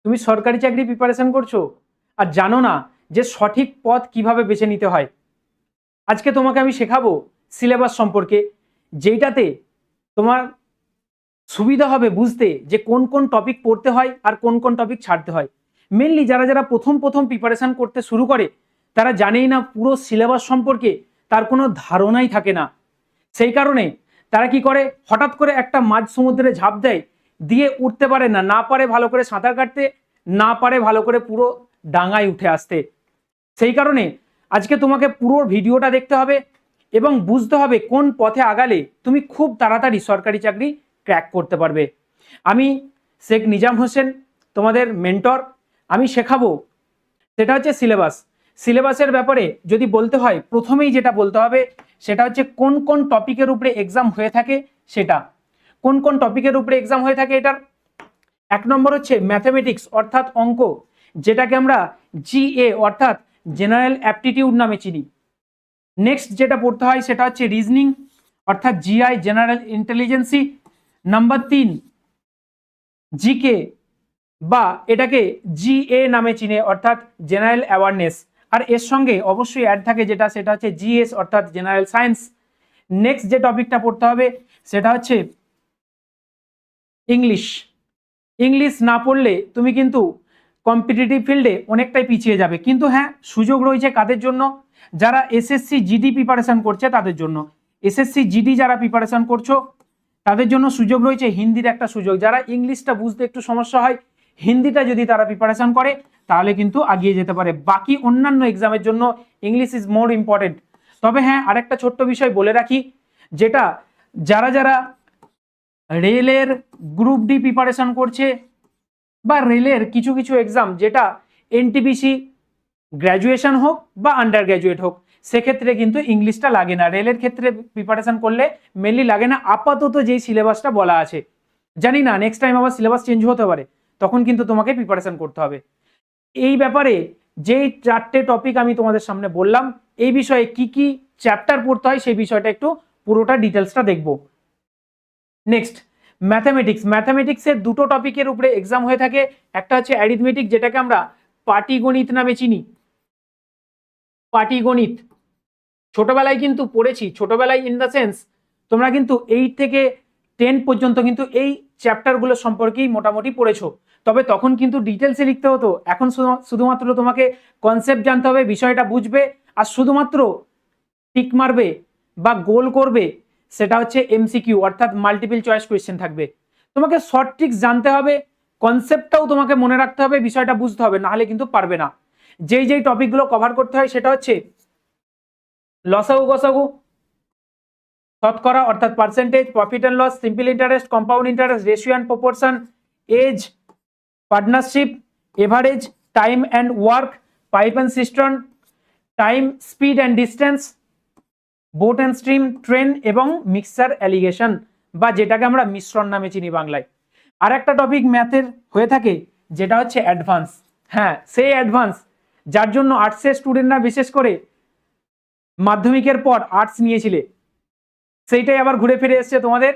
তুমি সরকারি চাকরি প্রিপারেশন করছো আর জানো না যে সঠিক পথ কিভাবে বেছে নিতে হয়। আজকে তোমাকে আমি শেখাবো সিলেবাস সম্পর্কে, যেইটাতে তোমার সুবিধা হবে বুঝতে যে কোন কোন টপিক পড়তে হয় আর কোন কোন টপিক ছাড়তে হয়। মেনলি যারা যারা প্রথম প্রথম প্রিপারেশন করতে শুরু করে তারা জানেই না পুরো সিলেবাস সম্পর্কে, তার কোনো ধারণাই থাকে না। সেই কারণে তারা কি করে, হঠাৎ করে একটা মাঝ সমুদ্রে ঝাঁপ দেয়, দিয়ে উঠতে পারে না, না পারে ভালো করে সাঁতার কাটতে, না পারে ভালো করে পুরো ডাঙায় উঠে আসতে। সেই কারণে আজকে তোমাকে পুরো ভিডিওটা দেখতে হবে এবং বুঝতে হবে কোন পথে আগালে তুমি খুব তাড়াতাড়ি সরকারি চাকরি ক্র্যাক করতে পারবে। আমি শেখ নিজাম হোসেন, তোমাদের মেন্টর। আমি শেখাবো সেটা হচ্ছে সিলেবাস। সিলেবাসের ব্যাপারে যদি বলতে হয়, প্রথমেই যেটা বলতে হবে সেটা হচ্ছে কোন কোন টপিকের উপরে এক্সাম হয়ে থাকে। সেটা কোন কোন টপিকের উপরে এক্সাম হয়ে থাকে, এটার 1 নম্বর হচ্ছে ম্যাথমেটিক্স অর্থাৎ অঙ্ক, যেটাকে আমরা জিএ অর্থাৎ জেনারেল অ্যাপটিটিউড নামে চিনি। নেক্সট যেটা পড়তে হয় সেটা হচ্ছে রিজনিং অর্থাৎ জিআই জেনারেল ইন্টেলিজেন্সি। নাম্বার 3 জিকে বা এটাকে জিএ নামে চিনে অর্থাৎ জেনারেল অ্যাওয়ারনেস। আর এর সঙ্গে অবশ্যই অ্যাড থাকে যেটা, সেটা হচ্ছে জিএস অর্থাৎ জেনারেল সায়েন্স। নেক্সট যে টপিকটা পড়তে হবে সেটা হচ্ছে ইংলিশ। ইংলিশ না পড়লে তুমি কিন্তু কম্পিটিটিভ ফিল্ডে অনেকটাই পিছিয়ে যাবে। কিন্তু হ্যাঁ, সুযোগ রয়েছে কাদের জন্য, যারা এসএসসি জিডি প্রিপারেশন করছে তাদের জন্য। এসএসসি জিডি যারা প্রিপারেশন করছো তাদের জন্য সুযোগ রয়েছে, হিন্দির একটা সুযোগ। যারা ইংলিশটা বুঝতে একটু সমস্যা হয়, হিন্দিটা যদি তারা প্রিপারেশন করে তাহলে কিন্তু আগিয়ে যেতে পারে। বাকি অন্যান্য এক্সামের জন্য ইংলিশ ইজ মোর ইম্পর্টেন্ট। তবে হ্যাঁ, আরেকটা ছোট্ট বিষয় বলে রাখি, যেটা যারা যারা রেলের গ্রুপ ডি প্রিপারেশন করছে বা রেলের কিছু কিছু এক্সাম, যেটা এনটিপিসি গ্র্যাজুয়েশন হোক বা আন্ডার গ্র্যাজুয়েট হোক, সেক্ষেত্রে কিন্তু ইংলিশটা লাগে না। রেলের ক্ষেত্রে প্রিপারেশন করলে মেনলি লাগে না, আপাতত যেই সিলেবাসটা বলা আছে। জানি না নেক্সট টাইম আবার সিলেবাস চেঞ্জ হতে পারে, তখন কিন্তু তোমাকে প্রিপারেশন করতে হবে। এই ব্যাপারে যেই 4টে টপিক আমি তোমাদের সামনে বললাম, এই বিষয়ে কি কি চ্যাপ্টার পড়তে হয় সেই বিষয়টা একটু পুরোটা ডিটেলসটা দেখব। Next mathematics. ম্যাথামেটিক্সের 2টো টপিকের উপরে এক্সাম হয়ে থাকে। একটা হচ্ছে অ্যারিথমেটিক, যেটাকে আমরা পাটিগণিত নামে চিনি। পাটিগণিত ছোটবেলায় কিন্তু পড়েছি, ছোটবেলায় ইন দ্য সেন্স তোমরা কিন্তু 8 থেকে 10 পর্যন্ত কিন্তু এই চ্যাপ্টারগুলো সম্পর্কেই মোটামুটি পড়েছো। তবে তখন কিন্তু ডিটেলসে লিখতে হতো, এখন শুধুমাত্র তোমাকে কনসেপ্ট জানতে হবে, বিষয়টা বুঝবে আর শুধুমাত্র টিক মারবে বা গোল করবে। সেটা হচ্ছে এমসিকিউ অর্থাৎ মাল্টিপল চয়েস কোয়েশ্চেন থাকবে। তোমাকে শর্ট ট্রিক্স জানতে হবে, কনসেপ্টটাও তোমাকে মনে রাখতে হবে, বিষয়টা বুঝতে হবে, নাহলে কিন্তু পারবে না। যেই যেই টপিকগুলো কভার করতে হয় সেটা হচ্ছে লসাগু গসাগু, শতকরা অর্থাৎ percentage, profit and loss, simple interest, compound interest, ratio and proportion, age, partnership, average, time and work, pipe and cistern, time, speed and distance, boat and stream, train এবং মিক্সার অ্যালিগেশন বা যেটাকে আমরা মিশ্রণ নামে চিনি বাংলায়। আর একটা টপিক ম্যাথের হয়ে থাকে যেটা হচ্ছে অ্যাডভান্স। হ্যাঁ, সেই অ্যাডভান্স যার জন্য আর্টসের স্টুডেন্টরা বিশেষ করে মাধ্যমিকের পর আর্টস নিয়েছিলে, সেইটাই আবার ঘুরে ফিরে এসছে তোমাদের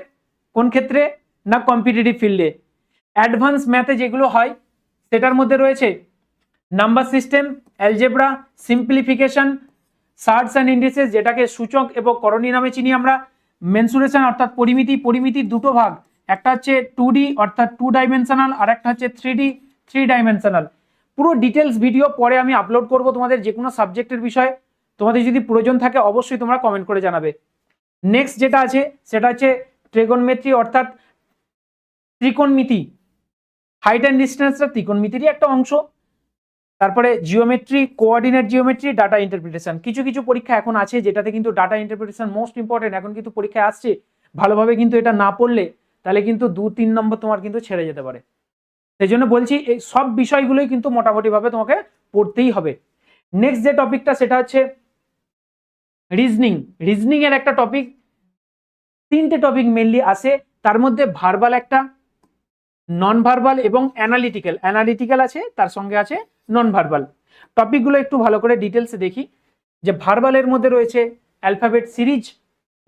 কোন ক্ষেত্রে না, কম্পিটিটিভ ফিল্ডে। অ্যাডভান্স ম্যাথে যেগুলো হয় সেটার মধ্যে রয়েছে number system, algebra, simplification, surds and indices, যেটাকে সূচক এবং করণী নামে চিনি আমরা, মেনসুরেশন অর্থাৎ পরিমিতি। পরিমিতির 2টো ভাগ, একটা হচ্ছে 2D অর্থাৎ 2 ডাইমেনশনাল, আর একটা হচ্ছে 3D 3 ডাইমেনশনাল। পুরো ডিটেলস ভিডিও পরে আমি আপলোড করব তোমাদের যে কোনো সাবজেক্টের বিষয়ে। তোমাদের যদি প্রয়োজন থাকে অবশ্যই তোমরা কমেন্ট করে জানাবে। নেক্সট যেটা আছে সেটা হচ্ছে ট্রিগোনমেট্রি অর্থাৎ ত্রিকোণমিতি। হাইট অ্যান্ড ডিস্টেন্সটা ত্রিকোণমিতিরই একটা অংশ। তারপরে geometry, coordinate geometry, data interpretation. কিছু কিছু পরীক্ষা এখন আছে যেটাতে কিন্তু ডাটা ইন্টারপ্রিটেশন মোস্ট ইম্পর্টেন্ট, এখন কিন্তু পরীক্ষায় আসছে। ভালোভাবে কিন্তু এটা না পড়লে তাহলে কিন্তু 2-3 নম্বর তোমার কিন্তু ছেড়ে যেতে পারে। সেই জন্য বলছি এই সব বিষয়গুলোই কিন্তু মোটামুটিভাবে তোমাকে পড়তেই হবে। নেক্সট যে টপিকটা সেটা হচ্ছে রিজনিং। রিজনিং এর একটা টপিক, 3টে টপিক মেনলি আসে, তার মধ্যে ভার্বাল একটা, নন ভার্বাল এবং অ্যানালিটিক্যাল। অ্যানালিটিক্যাল আছে, তার সঙ্গে আছে নন ভার্বাল। টপিকগুলো একটু ভালো করে ডিটেলসে দেখি। যে ভার্বালের মধ্যে রয়েছে alphabet series,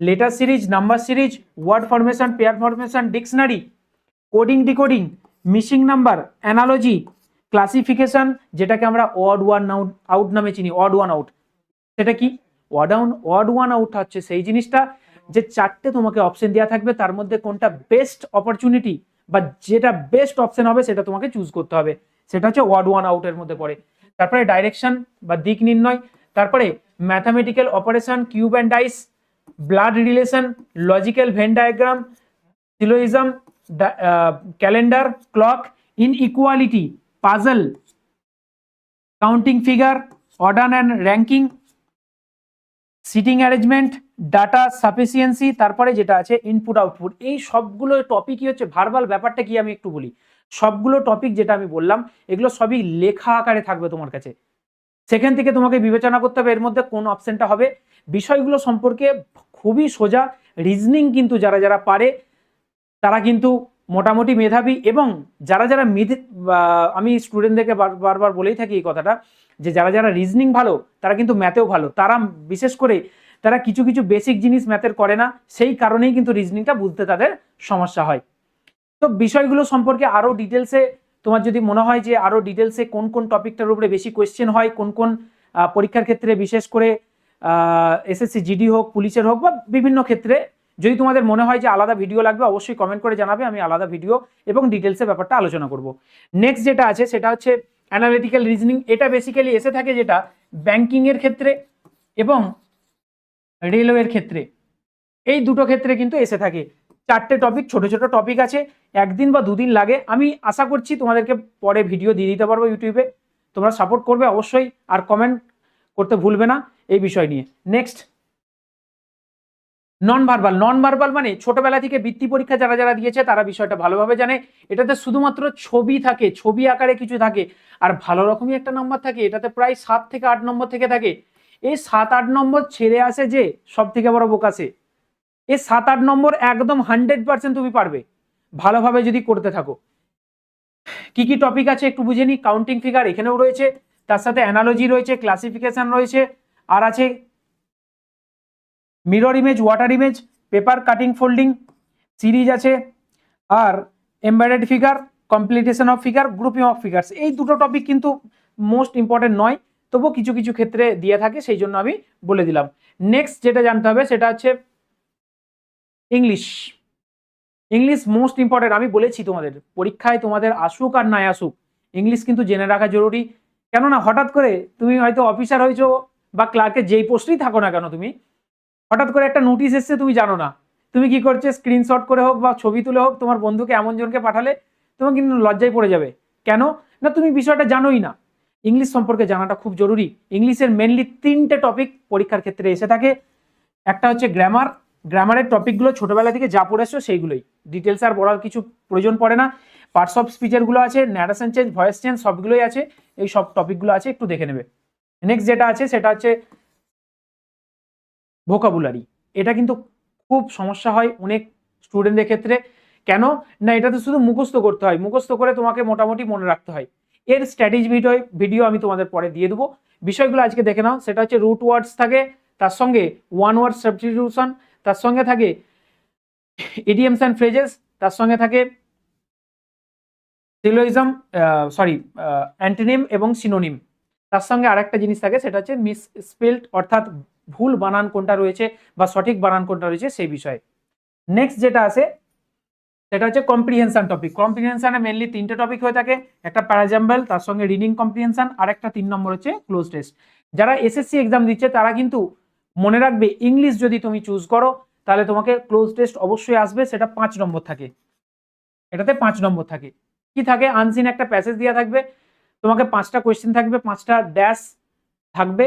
letter series, number series, word formation, pair formation, dictionary, coding decoding, missing number, analogy, classification, যেটাকে আমরা অড ওয়ান আউট নামে চিনি, অড ওয়ান আউট। সেটা কি? অড ওয়ান আউট হচ্ছে সেই জিনিসটা যে চারটে তোমাকে অপশন দেওয়া থাকবে, তার মধ্যে কোনটা বেস্ট অপরচুনিটি বা যেটা বেস্ট অপশন হবে সেটা তোমাকে চুজ করতে হবে, সেটা হচ্ছে অড ওয়ান আউটের মধ্যে পড়ে। তারপরে ডাইরেকশন বা দিক নির্ণয়, তারপরে mathematical operation, cube and dice, blood relation, logical Venn diagram, syllogism, calendar, clock, inequality, puzzle, counting figure, order and ranking, seating arrangement, data sufficiency, তারপরে যেটা আছে ইনপুট আউটপুট। এই সবগুলো টপিকই হচ্ছে ভার্বাল। ব্যাপারটা কি আমি একটু বলি, সবগুলো টপিক যেটা আমি বললাম এগুলো সবই লেখা আকারে থাকবে তোমার কাছে। সেখান থেকে তোমাকে বিবেচনা করতে হবে এর মধ্যে কোন অপশনটা হবে। বিষয়গুলো সম্পর্কে খুবই সোজা। রিজনিং কিন্তু যারা যারা পারে তারা কিন্তু মোটামুটি মেধাবী, এবং যারা যারা আমি স্টুডেন্টদেরকে বারবার বলেই থাকি এই কথাটা, যে যারা যারা রিজনিং ভালো তারা কিন্তু ম্যাথেও ভালো। তারা বিশেষ করে তারা কিছু কিছু বেসিক জিনিস ম্যাথের করে না, সেই কারণেই কিন্তু রিজনিংটা বুঝতে তাদের সমস্যা হয়। তো বিষয়গুলো সম্পর্কে আরও ডিটেলসে তোমার যদি মনে হয় যে আরও ডিটেলসে কোন কোন টপিকটার উপরে বেশি কোয়েশ্চেন হয়, কোন কোন পরীক্ষার ক্ষেত্রে, বিশেষ করে এসএসসি জিডি হোক, পুলিশের হোক, বা বিভিন্ন ক্ষেত্রে যদি তোমাদের মনে হয় যে আলাদা ভিডিও লাগবে, অবশ্যই কমেন্ট করে জানাবে, আমি আলাদা ভিডিও এবং ডিটেলসে ব্যাপারটা আলোচনা করব। নেক্সট যেটা আছে সেটা হচ্ছে অ্যানালিটিক্যাল রিজনিং। এটা বেসিক্যালি এসে থাকে যেটা ব্যাংকিংয়ের ক্ষেত্রে এবং রেলওয়ের ক্ষেত্রে, এই দুটো ক্ষেত্রে কিন্তু এসে থাকে। চারটে টপিক, ছোট ছোট টপিক আছে, একদিন বা দুদিন লাগে। আমি আশা করছি তোমাদেরকে পরে ভিডিও দিয়ে দিতে পারবো ইউটিউবে, তোমরা সাপোর্ট করবে অবশ্যই, আর কমেন্ট করতে ভুলবে না এই বিষয় নিয়ে। নেক্সট নন ভার্বাল মানে ছোটবেলা থেকে বৃত্তি পরীক্ষা যারা যারা দিয়েছে তারা বিষয়টা ভালোভাবে জানে। এটাতে শুধুমাত্র ছবি থাকে, ছবি আকারে কিছু থাকে, আর ভালো রকমই একটা নাম্বার থাকে। এটাতে প্রায় 7 থেকে 8 নম্বর থেকে থাকে। এই 7-8 নম্বর ছেড়ে আসে যে সব থেকে বড় বোকাসে। এই 7-8 নম্বর একদম 100% তুমি পারবে ভালোভাবে যদি করতে থাকো। কি কি টপিক আছে একটু বুঝে নি। কাউন্টিং ফিগার এখানেও রয়েছে, তার সাথে অ্যানালজি রয়েছে, ক্লাসিফিকেশন রয়েছে, আর আছে mirror image, water image, paper cutting folding, series আছে, আর embedded figure, completion of figure, grouping of figures. এই দুটো টপিক কিন্তু মোস্ট ইম্পর্টেন্ট নয়, তবুও কিছু কিছু ক্ষেত্রে দিয়ে থাকে, সেই জন্য আমি বলে দিলাম। নেক্সট যেটা জানতে হবে সেটা হচ্ছে ইংলিশ। English most important. আমি বলেছি তোমাদের পরীক্ষায় তোমাদের আসুক আর নাই আসুক, ইংলিশ কিন্তু জেনে রাখা জরুরি। কেননা হঠাৎ করে তুমি হয়তো অফিসার হয়েছো বা ক্লার্কের যেই পোস্টেই থাকো না কেন, তুমি হঠাৎ করে একটা নোটিশ এসছে, তুমি জানো না, তুমি কি করছে, স্ক্রিনশট করে হোক বা ছবি তুলে হোক তোমার বন্ধুকে এমন জনকে পাঠালে, তোমার কিন্তু লজ্জায় পড়ে যাবে। কেন না, তুমি বিষয়টা জানোই না। ইংলিশ সম্পর্কে জানাটা খুব জরুরি। ইংলিশের মেনলি 3টে টপিক পরীক্ষার ক্ষেত্রে এসে থাকে। একটা হচ্ছে গ্রামার। গ্রামারের টপিকগুলো ছোটবেলা থেকে যা পড়েছো সেইগুলোই, ডিটেলস আর পড়ার কিছু প্রয়োজন পড়ে না। পার্টস অফ স্পিচেরগুলো আছে, ন্যারেশন চেঞ্জ, ভয়েস চেঞ্জ, সবগুলোই আছে। এই সব টপিকগুলো আছে, একটু দেখে নেবে। নেক্সট যেটা আছে সেটা হচ্ছে ভোকাবুলারি। এটা কিন্তু খুব সমস্যা হয় অনেক স্টুডেন্টদের ক্ষেত্রে। কেন না, এটাতে শুধু মুখস্থ করতে হয়, মুখস্থ করে তোমাকে মোটামুটি মনে রাখতে হয়। এর স্ট্র্যাটেজি ভিডিও আমি তোমাদের পরে দিয়ে দেবো। বিষয়গুলো আজকে দেখে নাও। সেটা হচ্ছে রুট ওয়ার্ডস থাকে, তার সঙ্গে ওয়ান ওয়ার্ড সাবস্টিটিউশন, তার সঙ্গে থাকে ইডিয়মস অ্যান্ড ফ্রেজেস, তার সঙ্গে থাকে সিলোইজম, অ্যান্টোনিম এবং সিনোনিম। তার সঙ্গে আরেকটা জিনিস থাকে, সেটা হচ্ছে মিসস্পেলড, অর্থাৎ ভুল বানান কোনটা রয়েছে বা সঠিক বানান কোনটা রয়েছে সেই বিষয়ে। নেক্সট যেটা আছে সেটা হচ্ছে কম্প্রিহেনশন টপিক। কম্প্রিহেনশনে মেনলি 3টে টপিক হয়ে থাকে, একটা প্যারাজাম্বল, তার সঙ্গে রিডিং কম্প্রিহেনশন, আর একটা 3 নম্বর হচ্ছে ক্লোজ টেস্ট। যারা এসএসসি এক্সাম দিচ্ছে তারা কিন্তু মনে রাখবে, ইংলিশ যদি তুমি চুজ করো তাহলে তোমাকে ক্লোজ টেস্ট অবশ্যই আসবে, সেটা 5 নম্বর থাকে। এটাতে 5 নম্বর থাকে। কি থাকে, আনসিন একটা প্যাসেজ দেওয়া থাকবে, তোমাকে 5টা কোয়েশ্চেন থাকবে, 5টা ড্যাশ থাকবে,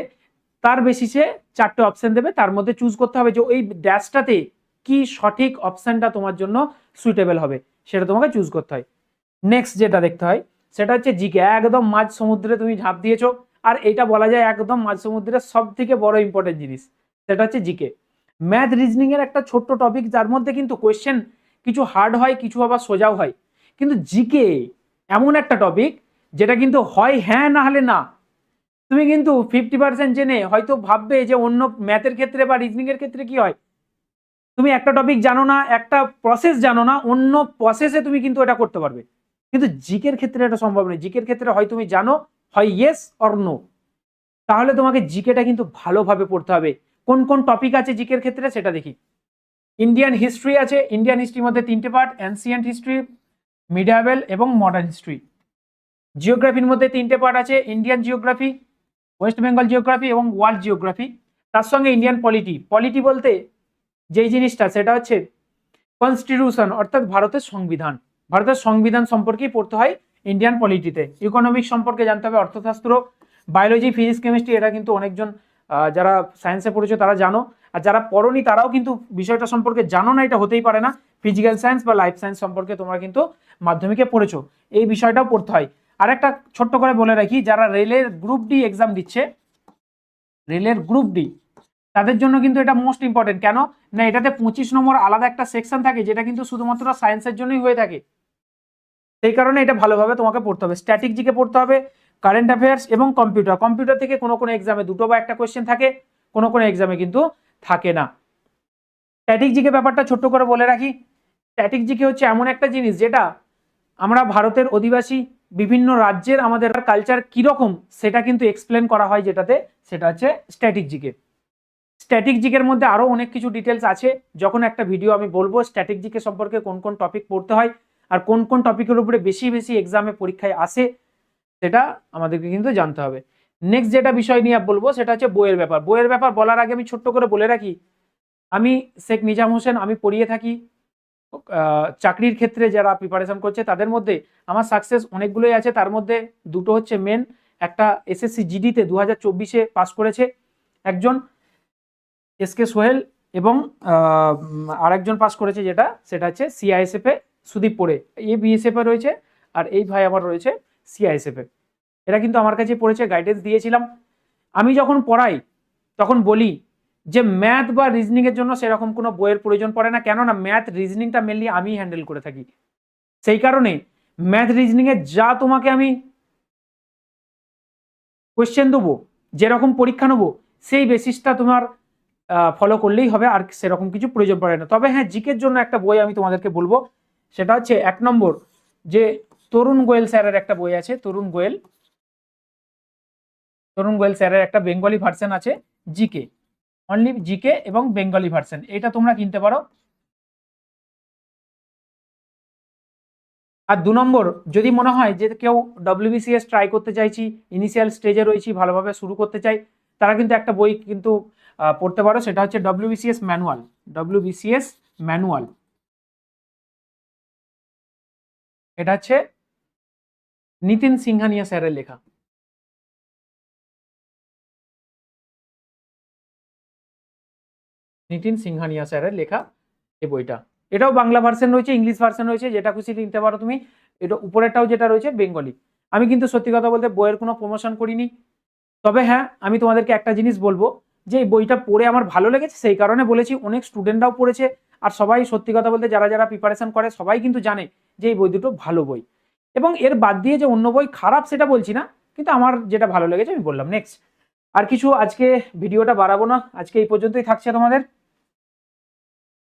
তার বেসিসে 4টে অপশন দেবে, তার মধ্যে চুজ করতে হবে যে ওই ড্যাশটাতে কি সঠিক অপশনটা তোমার জন্য সুইটেবল হবে, সেটা তোমাকে চুজ করতে হয়। নেক্সট যেটা দেখতে হয় সেটা হচ্ছে জিকে। একদম মাঝ সমুদ্রে তুমি ঝাঁপ দিয়েছো, আর এটা বলা যায় একদম মাঝ সমুদ্রের সব থেকে বড় ইম্পর্টেন্ট জিনিস, সেটা হচ্ছে জিকে। ম্যাথ রিজনিং এর একটা ছোট্ট টপিক, যার মধ্যে কিন্তু কোয়েশ্চেন কিছু হার্ড হয়, কিছু আবার সোজাও হয়। কিন্তু জিকে এমন একটা টপিক যেটা কিন্তু হয় হ্যাঁ না হলে না। তুমি কিন্তু 50% জেনে হয়তো ভাববে যে অন্য ম্যাথের ক্ষেত্রে বা রিজনিং এর ক্ষেত্রে কি হয়, তুমি একটা টপিক জানো না, একটা প্রসেস জানো না, অন্য প্রসেসে তুমি কিন্তু এটা করতে পারবে। কিন্তু জিকের ক্ষেত্রে এটা সম্ভব নয়। জিকের ক্ষেত্রে হয় তুমি জানো, হয় ইয়েস অর নো। তাহলে তোমাকে জিকেটা কিন্তু ভালোভাবে পড়তে হবে। কোন কোন টপিক আছে জিকের ক্ষেত্রে সেটা দেখি। ইন্ডিয়ান হিস্ট্রি আছে, ইন্ডিয়ান হিস্ট্রির মধ্যে 3টে পার্ট, অ্যানসিয়েন্ট হিস্ট্রি, মিডিয়াভেল এবং মডার্ন হিস্ট্রি। জিওগ্রাফির মধ্যে 3টে পার্ট আছে, Indian geography, West Bengal geography এবং ওয়ার্ল্ড জিওগ্রাফি। তার সঙ্গে ইন্ডিয়ান পলিটি। পলিটি বলতে যেই জিনিসটা সেটা হচ্ছে কনস্টিটিউশন, অর্থাৎ ভারতের সংবিধান। ভারতের সংবিধান সম্পর্কেই পড়তে হয় ইন্ডিয়ান পলিটিতে। ইকোনমিক্স সম্পর্কে জানতে হবে, অর্থশাস্ত্র, বায়োলজি, ফিজিক্স, কেমিস্ট্রি, এটা কিন্তু অনেকজন যারা সায়েন্সে পড়েছে তারা জানো, আর যারা পড়োনি তারাও কিন্তু বিষয়টা সম্পর্কে জানো না, এটা হতেই পারে না। ফিজিক্যাল সায়েন্স বা লাইফ সায়েন্স সম্পর্কে তোমরা কিন্তু মাধ্যমিকে পড়েছো, এই বিষয়টাও পড়তে হয়। আর একটা ছোট্ট করে বলে রাখি, যারা রেলের গ্রুপ ডি এক্সাম দিচ্ছে, রেলের গ্রুপ ডি, তাদের জন্য কিন্তু এটা মোস্ট ইম্পর্টেন্ট। কেন না, এটাতে 25 নম্বর আলাদা একটা সেকশন থাকে, যেটা কিন্তু শুধুমাত্র সায়েন্সের জন্যই হয়ে থাকে। সেই কারণে এটা ভালোভাবে তোমাকে পড়তে হবে। স্ট্যাটিক জিকে পড়তে হবে, কারেন্ট অ্যাফেয়ার্স এবং কম্পিউটার। কম্পিউটার থেকে কোনো কোনো এক্সামে 2টো বা 1টা কোয়েশ্চেন থাকে, কোনো কোনো এক্সামে কিন্তু থাকে না। স্ট্যাটিক জিকে ব্যাপারটা ছোট্ট করে বলে রাখি, স্ট্যাটিক জিকে হচ্ছে এমন একটা জিনিস যেটা আমরা ভারতের অধিবাসী বিভিন্ন রাজ্যের আমাদের কালচার কিরকম সেটা কিন্তু এক্সপ্লেন করা হয়, যেটাতে সেটা হচ্ছে স্ট্যাটিক জিকে। স্ট্যাটিক জিকের মধ্যে আরো অনেক কিছু ডিটেলস আছে, যখন একটা ভিডিও আমি বলবো স্ট্যাটিক জিকে সম্পর্কে কোন কোন টপিক পড়তে হয় আর কোন কোন টপিকের উপরে বেশি বেশি এক্সামে পরীক্ষায় আসে, সেটা আমাদেরকে কিন্তু জানতে হবে। নেক্সট যেটা বিষয় নিয়ে বলবো সেটা হচ্ছে বইয়ের ব্যাপার। বইয়ের ব্যাপার বলার আগে আমি ছোট্ট করে বলে রাখি, আমি শেখ নিজাম হোসেন, আমি পড়িয়ে থাকি চাকরির ক্ষেত্রে যারা প্রিপারেশন করছে তাদের মধ্যে আমার সাকসেস অনেকগুলোই আছে। তার মধ্যে 2টো হচ্ছে মেন, একটা এসএসসি জিডিতে 2024-এ পাস করেছে একজন এসকে সোহেল, এবং আরেকজন পাস করেছে যেটা সেটা হচ্ছে সিআইএসএফ এ সুদীপ পড়ে, এই বিএসএফ এ রয়েছে, আর এই ভাই আমার রয়েছে সিআইএসএফ এ। এরা কিন্তু আমার কাছে পড়েছে, গাইডেন্স দিয়েছিলাম। আমি যখন পড়াই তখন বলি যে ম্যাথ বা রিজনিং এর জন্য সেরকম কোনো বইয়ের প্রয়োজন পড়ে না, কেননা ম্যাথ রিজনিংটা মেনলি আমি হ্যান্ডেল করে থাকি। সেই কারণে ম্যাথ রিজনিং এর যা তোমাকে আমি কোয়েশ্চেন দেবো, যেরকম পরীক্ষা নেবো, সেই বেসিসটা তোমার ফলো করলেই হবে, আর সেরকম কিছু প্রয়োজন পড়ে না। তবে হ্যাঁ, জিকের জন্য একটা বই আমি তোমাদেরকে বলবো, সেটা হচ্ছে 1 নম্বর যে তরুণ গোয়েল স্যারের একটা বই আছে, তরুণ গোয়েল স্যারের একটা বেঙ্গলি ভার্সন আছে জিকে, অনলি জিকে এবং বেঙ্গলি ভার্সন, এটা তোমরা কিনতে পারো। আর 2 নম্বর, যদি মনে হয় যে কেউ ডব্লিউবিসিএস ট্রাই করতে চাইছি, ইনিশিয়াল স্টেজে রয়েছি, ভালোভাবে শুরু করতে চাই, তারা কিন্তু একটা বই কিন্তু পড়তে পারো, সেটা হচ্ছে ডব্লিউবিসিএস ম্যানুয়াল। ডব্লিউবিসিএস ম্যানুয়াল, এটা হচ্ছে নিতিন সিংহানিয়া স্যারের লেখা। নিতিন সিংহানিয়া স্যারের লেখা এই বইটা, এটাও বাংলা ভার্সন রয়েছে, ইংলিশ ভার্সন রয়েছে, যেটা খুশি নিতে পারো তুমি। এটা উপরেরটাও যেটা রয়েছে বেঙ্গলি। আমি কিন্তু সত্যি কথা বলতে বইয়ের কোনো প্রমোশন করিনি, তবে হ্যাঁ আমি তোমাদেরকে একটা জিনিস বলবো যে এই বইটা পড়ে আমার ভালো লেগেছে, সেই কারণে বলেছি। অনেক স্টুডেন্টরাও পড়েছে, আর সবাই সত্যি কথা বলতে যারা যারা প্রিপারেশন করে সবাই কিন্তু জানে যে এই বই দুটো ভালো বই, এবং এর বাদ দিয়ে যে অন্য বই খারাপ সেটা বলছি না, কিন্তু আমার যেটা ভালো লেগেছে আমি বললাম। নেক্সট আর কিছু আজকে ভিডিওটা বাড়াবো না, আজকে এই পর্যন্তই থাকছে তোমাদের।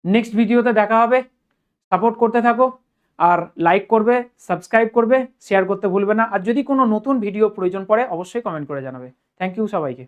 নেক্সট ভিডিওতে দেখা হবে, সাপোর্ট করতে থাকো, আর লাইক করবে, সাবস্ক্রাইব করবে, শেয়ার করতে ভুলবে না, আর যদি কোনো নতুন ভিডিও প্রয়োজন পড়ে অবশ্যই কমেন্ট করে জানাবে। থ্যাংক ইউ সবাইকে।